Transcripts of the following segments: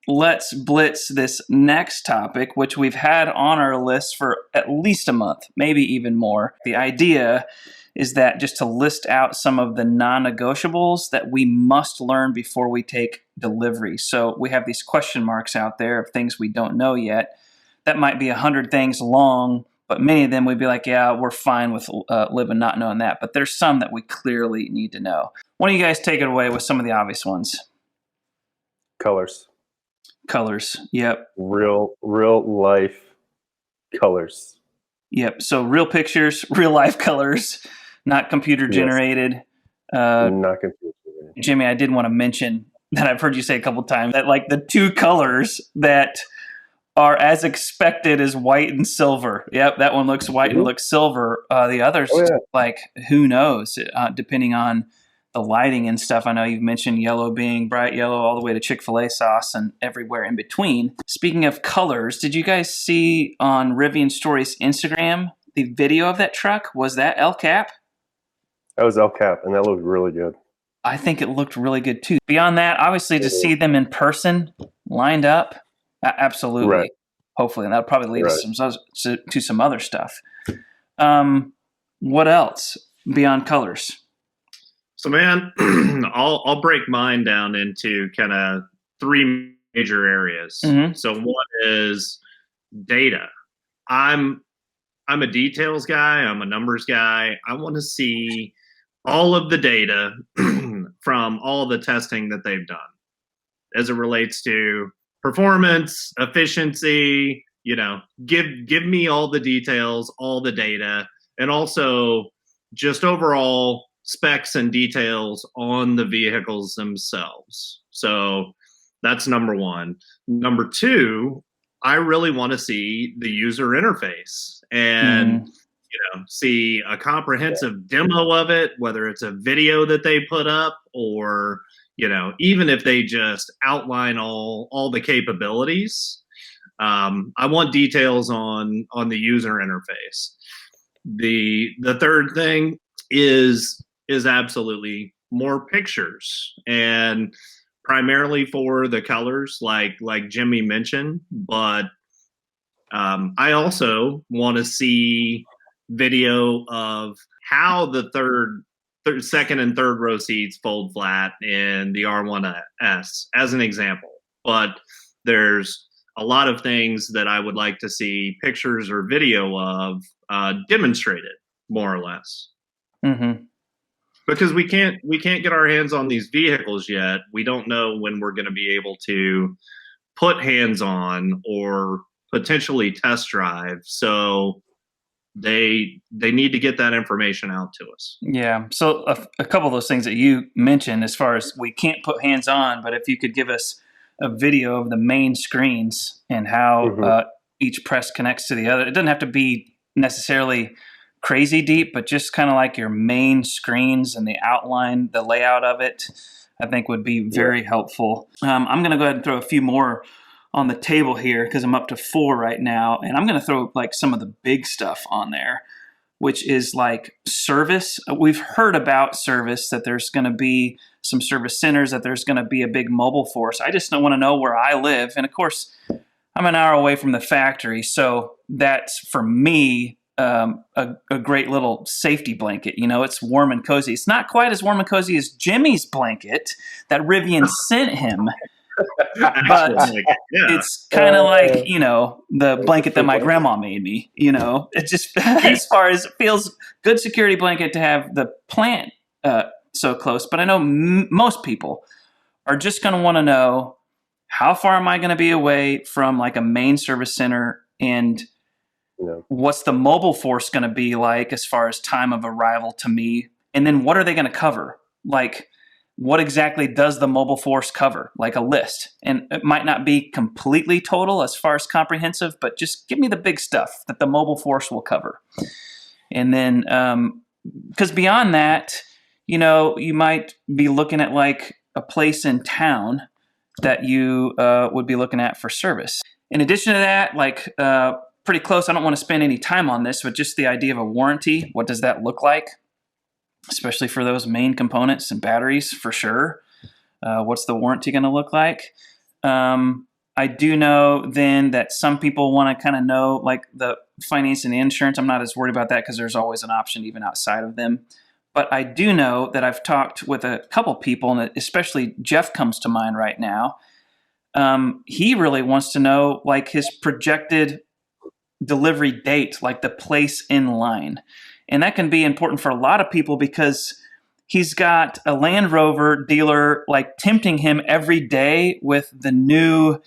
let's blitz this next topic, which we've had on our list for at least a month, maybe even more. The idea is that just to list out some of the non-negotiables that we must learn before we take delivery. So we have these question marks out there of things we don't know yet. That might be 100 things long, but many of them we'd be like, yeah, we're fine with living not knowing that. But there's some that we clearly need to know. Why don't you guys take it away with some of the obvious ones? Colors. Colors. Yep. Real life colors. Yep. So real pictures, real life colors, not computer generated. Not computer generated. Jimmy, I did want to mention that I've heard you say a couple times that like the two colors that are as expected as white and silver. Yep, that one looks white and looks silver. The others, like, who knows, depending on the lighting and stuff. I know you've mentioned yellow being bright yellow all the way to Chick-fil-A sauce and everywhere in between. Speaking of colors, did you guys see on Rivian Stories Instagram the video of that truck? Was that El Cap? That was El Cap, and that looked really good. I think it looked really good too. Beyond that, obviously, to see them in person, lined up, absolutely. Right. Hopefully, and that'll probably lead to some other stuff. What else beyond colors? So, man, I'll break mine down into kind of three major areas. Mm-hmm. So, one is data. I'm a details guy. I'm a numbers guy. I want to see all of the data from all the testing that they've done as it relates to performance, efficiency, give me all the details, all the data, and also just overall specs and details on the vehicles themselves. So that's number one. Number two, I really want to see the user interface and see a comprehensive demo of it, whether it's a video that they put up or even if they just outline all the capabilities. I want details on the user interface. The third thing is absolutely more pictures, and primarily for the colors, like Jimmy mentioned. But I also want to see video of how the second and third row seats fold flat in the R1S, as an example. But there's a lot of things that I would like to see pictures or video of demonstrated, more or less. Mm-hmm. Because we can't get our hands on these vehicles yet. We don't know when we're going to be able to put hands on or potentially test drive. So they need to get that information out to us. Yeah. So a couple of those things that you mentioned, as far as we can't put hands on, but if you could give us a video of the main screens and how each press connects to the other. It doesn't have to be necessarily crazy deep, but just kind of like your main screens and the outline, the layout of it, I think would be very helpful. I'm going to go ahead and throw a few more on the table here because I'm up to 4 right now, and I'm going to throw like some of the big stuff on there, which is like service. We've heard about service, that there's going to be some service centers, that there's going to be a big mobile force. I just don't want to know where I live. And of course, I'm an hour away from the factory. So that's, for me, a great little safety blanket. It's warm and cozy. It's not quite as warm and cozy as Jimmy's blanket that Rivian sent him. But it's kind of like, the blanket that my grandma made me, it just, as far as it feels good security blanket to have the plant so close. But I know most people are just going to want to know, how far am I going to be away from like a main service center, and what's the mobile force going to be like as far as time of arrival to me? And then what are they going to cover? Like, what exactly does the mobile force cover? Like a list. And it might not be completely total as far as comprehensive, but just give me the big stuff that the mobile force will cover. And then, because beyond that, you might be looking at like a place in town that you would be looking at for service. In addition to that, like pretty close, I don't want to spend any time on this, but just the idea of a warranty. What does that look like? Especially for those main components and batteries, for sure. What's the warranty going to look like? I do know then that some people want to kind of know like the finance and the insurance. I'm not as worried about that because there's always an option even outside of them. But I do know that I've talked with a couple people, and especially Jeff comes to mind right now. He really wants to know like his projected delivery date, like the place in line. And that can be important for a lot of people because he's got a Land Rover dealer like tempting him every day with the new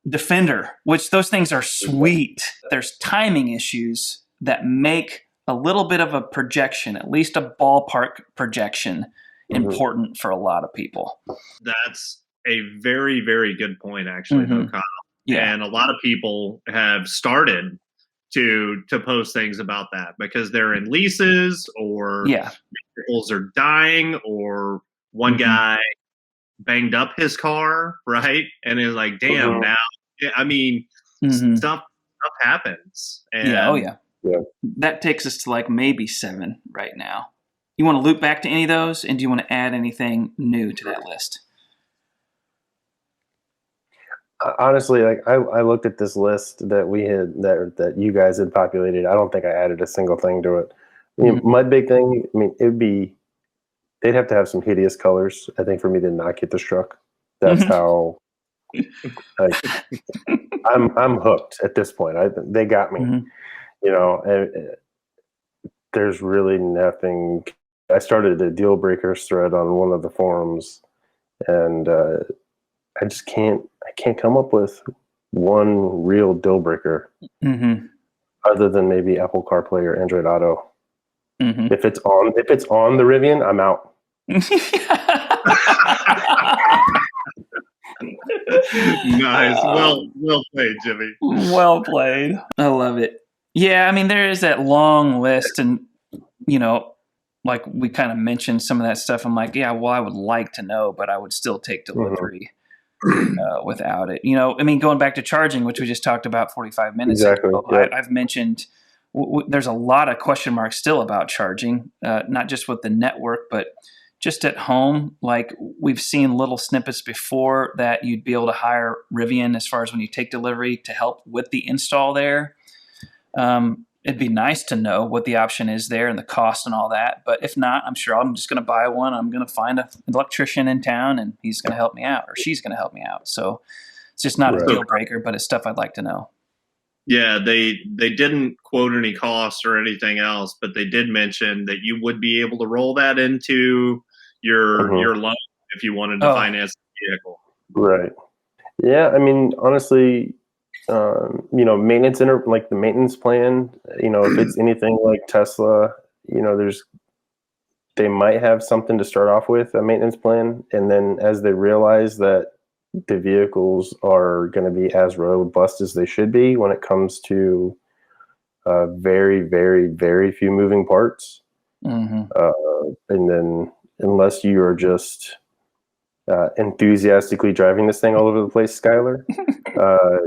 Defender, which those things are sweet. There's timing issues that make a little bit of a projection, at least a ballpark projection, important for a lot of people. That's a very, very good point, actually, though, Kyle. Yeah. And a lot of people have started to post things about that because they're in leases or vehicles are dying or one guy banged up his car, right? And it's like, damn, now, I mean, stuff happens. And yeah. That takes us to like maybe 7 right now. You want to loop back to any of those, and do you want to add anything new to that list? Honestly, like I looked at this list that we had that you guys had populated. I don't think I added a single thing to it. I mean, my big thing, I mean, they'd have to have some hideous colors, I think, for me to not get this truck. That's how I'm hooked at this point. They got me. You know, there's really nothing. I started a deal breakers thread on one of the forums, and I just can't come up with one real deal breaker other than maybe Apple CarPlay or Android Auto. If it's on the Rivian, I'm out. Nice. Well played, Jimmy. Well played. I love it. Yeah, I mean, there is that long list, and you know, like we kind of mentioned some of that stuff. I'm like, yeah, well, I would like to know, but I would still take delivery without it. You know, I mean, going back to charging, which we just talked about 45 minutes ago, I've mentioned there's a lot of question marks still about charging, not just with the network, but just at home. Like we've seen little snippets before that you'd be able to hire Rivian as far as when you take delivery to help with the install there. It'd be nice to know what the option is there and the cost and all that. But if not, I'm sure I'm just going to buy one. I'm going to find an electrician in town and he's going to help me out, or she's going to help me out. So it's just not a deal breaker, but it's stuff I'd like to know. Yeah, they didn't quote any costs or anything else, but they did mention that you would be able to roll that into your loan if you wanted to finance the vehicle. Right. Yeah, I mean, honestly, you know, maintenance like the maintenance plan, you know, if it's anything like Tesla, you know, they might have something to start off with, a maintenance plan, and then as they realize that the vehicles are going to be as robust as they should be when it comes to very, very, very few moving parts, and then unless you are just enthusiastically driving this thing all over the place, Skylar,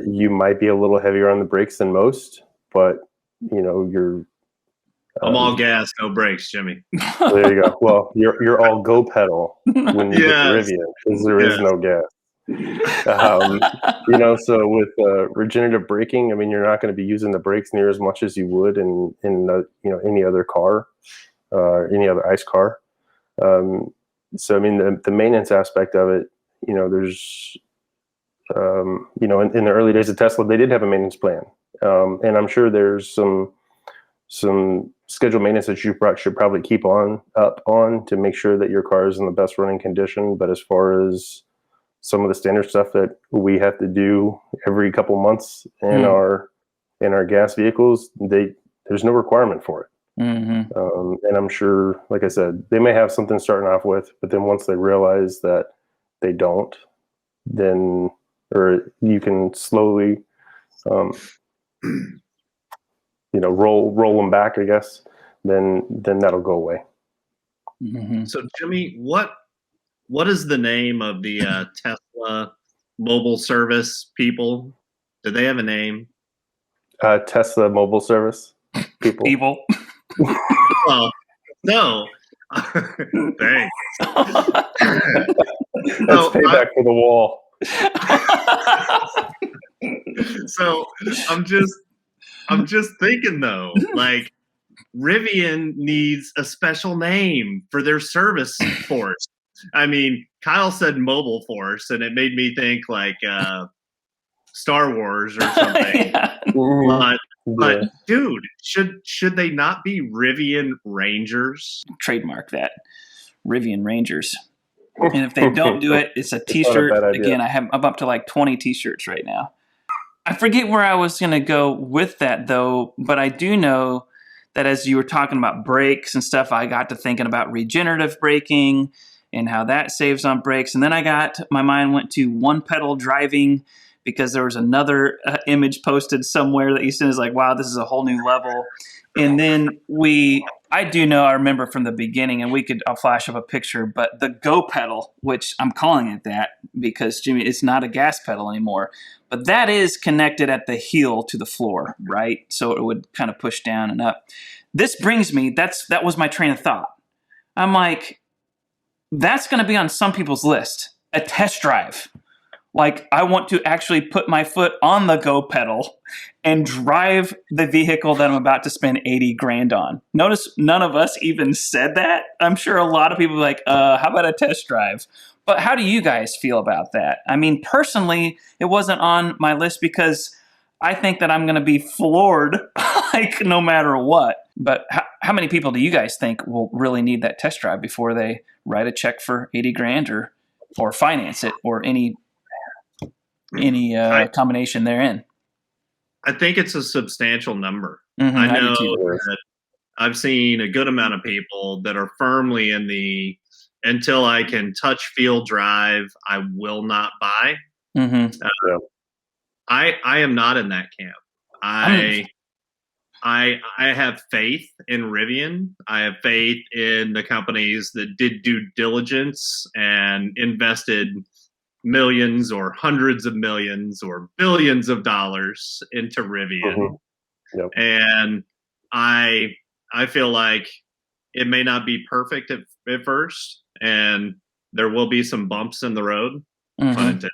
you might be a little heavier on the brakes than most, but you know, you're I'm all gas, no brakes, Jimmy. There you go. Well, you're all go pedal when you get Rivian because there is no gas. You know, so with regenerative braking, I mean, you're not going to be using the brakes near as much as you would in you know, any other car, any other ICE car. So I mean, the maintenance aspect of it, you know, there's you know, in the early days of Tesla, they did have a maintenance plan, and I'm sure there's some scheduled maintenance that you should probably keep up on to make sure that your car is in the best running condition. But as far as some of the standard stuff that we have to do every couple months in our gas vehicles, there's no requirement for it. And I'm sure, like I said, they may have something starting off with, but then once they realize that they don't, then, or you can slowly, you know, roll them back, I guess, then that'll go away. So Jimmy, what is the name of the Tesla mobile service people? Do they have a name? Tesla mobile service people. Well, no. Thanks. That's payback for the wall. So I'm just thinking though, like Rivian needs a special name for their service force. I mean, Kyle said mobile force, and it made me think like Star Wars or something. Yeah. But dude, should they not be Rivian Rangers? Trademark that. Rivian Rangers. And if they don't do it, it's a t-shirt. Again, I'm up to like 20 t-shirts right now. I forget where I was going to go with that though, but I do know that as you were talking about brakes and stuff, I got to thinking about regenerative braking and how that saves on brakes. And then my mind went to one pedal driving, because there was another image posted somewhere that you said is like, wow, this is a whole new level. And then I remember from the beginning, and I'll flash up a picture, but the go pedal, which I'm calling it that because Jimmy, it's not a gas pedal anymore, but that is connected at the heel to the floor, right? So it would kind of push down and up. This brings me, that was my train of thought. I'm like, that's going to be on some people's list, a test drive. Like, I want to actually put my foot on the go pedal and drive the vehicle that I'm about to spend $80,000 on. Notice none of us even said that. I'm sure a lot of people are like, how about a test drive? But how do you guys feel about that? I mean, personally, it wasn't on my list because I think that I'm going to be floored, like, no matter what. But how many people do you guys think will really need that test drive before they write a check for $80,000 or finance it or any combination therein? I think it's a substantial number. Mm-hmm, I know that I've seen a good amount of people that are firmly in the until I can touch, feel, drive, I will not buy. Mm-hmm. I am not in that camp. I have faith in Rivian. I have faith in the companies that did due diligence and invested millions or hundreds of millions or billions of dollars into Rivian. Mm-hmm. Yep. And I feel like it may not be perfect at first, and there will be some bumps in the road, mm-hmm. pun intended.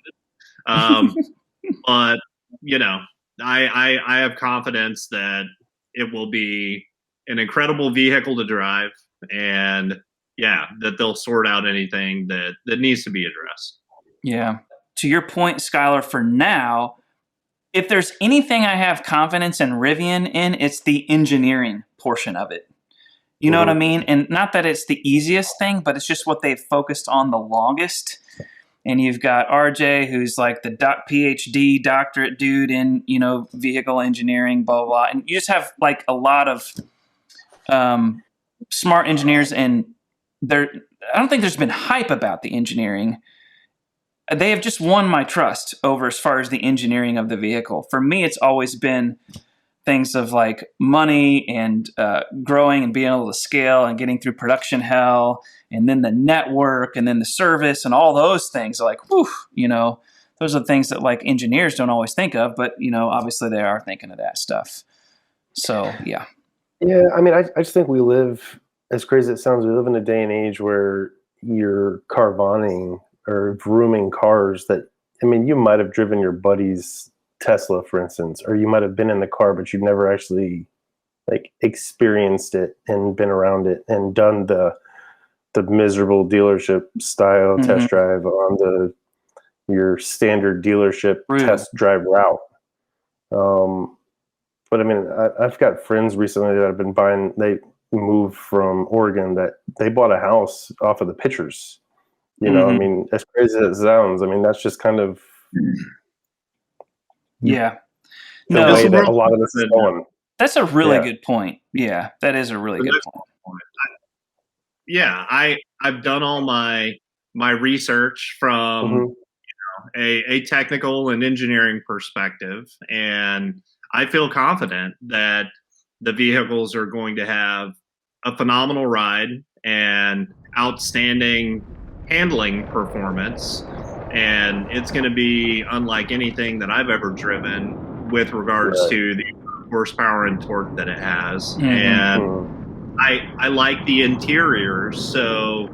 But you know, I have confidence that it will be an incredible vehicle to drive, and that they'll sort out anything that needs to be addressed. Yeah. To your point, Skylar, for now, if there's anything I have confidence in Rivian in, it's the engineering portion of it. You know what I mean? And not that it's the easiest thing, but it's just what they've focused on the longest. And you've got RJ, who's like the PhD doctorate dude in, vehicle engineering, blah, blah, blah. And you just have like a lot of smart engineers, and I don't think there's been hype about the engineering. They have just won my trust over as far as the engineering of the vehicle. For me, it's always been things of like money and growing and being able to scale and getting through production hell, and then the network and then the service and all those things are like, whew, those are the things that like engineers don't always think of, but obviously they are thinking of that stuff. So, yeah. Yeah. I mean, I just think we live, as crazy as it sounds, we live in a day and age where you're caravaning or grooming cars that, I mean, you might have driven your buddy's Tesla, for instance, or you might have been in the car, but you've never actually like experienced it and been around it and done the miserable dealership style test drive on your standard dealership test drive route. But I mean, I've got friends recently that have been they moved from Oregon, that they bought a house off of the pictures. I mean, as crazy as it sounds, I mean, that's just kind of the way that a lot of this is going. That's a really good point. Yeah, that is a really good point. Yeah, I've done all my research from a technical and engineering perspective, and I feel confident that the vehicles are going to have a phenomenal ride and outstanding handling performance, and it's going to be unlike anything that I've ever driven with regards to the horsepower and torque that it has. And I like the interiors, so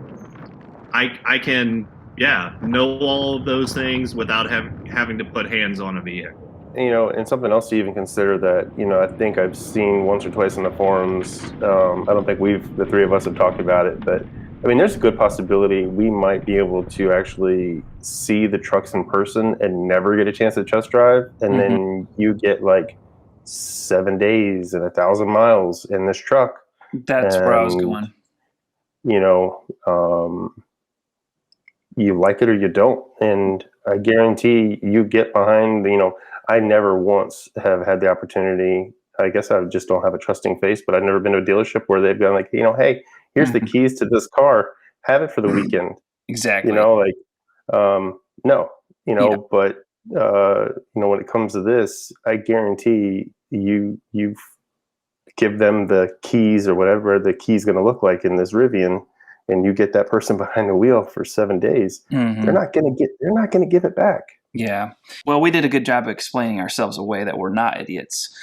I can yeah, know all of those things without having to put hands on a vehicle. You know, and something else to even consider that, you know, I think I've seen once or twice in the forums. I don't think the three of us have talked about it, but I mean, there's a good possibility we might be able to actually see the trucks in person and never get a chance to test drive. And then you get like 7 days and 1,000 miles in this truck. That's where I was going. You know, you like it or you don't. And I guarantee you get behind, you know, I never once have had the opportunity. I guess I just don't have a trusting face, but I've never been to a dealership where they've been like, you know, hey, here's the keys to this car. Have it for the weekend. Exactly. You know, like, no, you know, but, you know, when it comes to this, I guarantee you give them the keys or whatever the key's going to look like in this Rivian, and you get that person behind the wheel for 7 days. They're not going to give it back. Yeah. Well, we did a good job of explaining ourselves away that we're not idiots,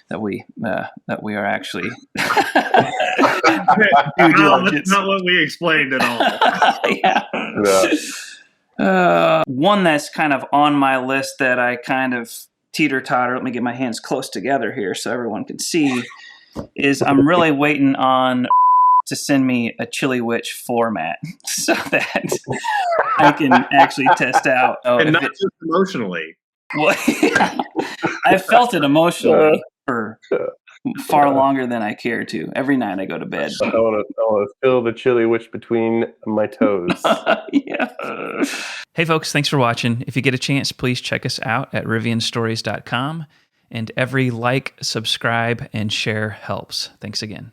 that we are actually that's not what we explained at all. One that's kind of on my list that I kind of teeter-totter, let me get my hands close together here so everyone can see, is I'm really waiting on to send me a Chili Witch format so that I can actually test out. And not just emotionally. Well, I felt it emotionally for far longer than I care to. Every night I go to bed. I want to feel the Chili Witch between my toes. Yeah. Hey, folks, thanks for watching. If you get a chance, please check us out at rivianstories.com. And every like, subscribe, and share helps. Thanks again.